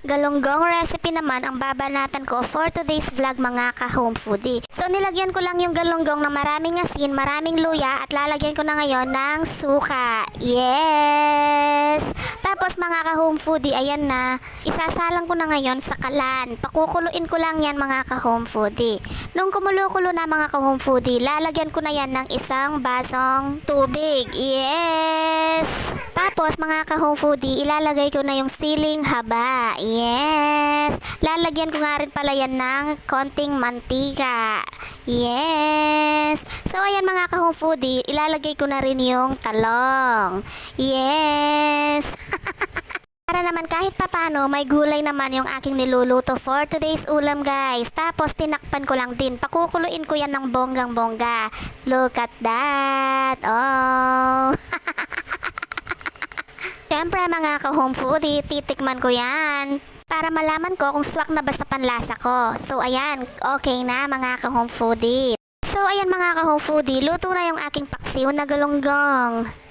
Galunggong recipe naman ang babanatan ko for today's vlog mga ka-home foodie. So nilagyan ko lang yung galunggong na maraming asin, maraming luya at lalagyan ko na ngayon ng suka. Yes! Tapos mga ka-home foodie, ayan na. Isasalang ko na ngayon sa kalan. Pakukuluin ko lang yan mga ka-home foodie. Nung kumulo-kulo na mga ka-home foodie, lalagyan ko na yan ng isang basong tubig. Yes! Tapos mga ka-home foodie, ilalagay ko na yung siling haba. Yes! Lalagyan ko nga rin pala yan ng konting mantika. Yes! So ayan mga ka-home foodie, ilalagay ko na rin yung talong. Yes! Para naman kahit papano, may gulay naman yung aking niluluto for today's ulam guys. Tapos tinakpan ko lang din. Pakukuluin ko yan ng bonggang-bongga. Look at that. Oh! Siyempre mga ka-home foodie, titikman ko yan para malaman ko kung swak na ba sa panlasa ko. So ayan, okay na mga ka-home foodie. So ayan mga ka-home foodie, luto na yung aking paksiw na galunggong.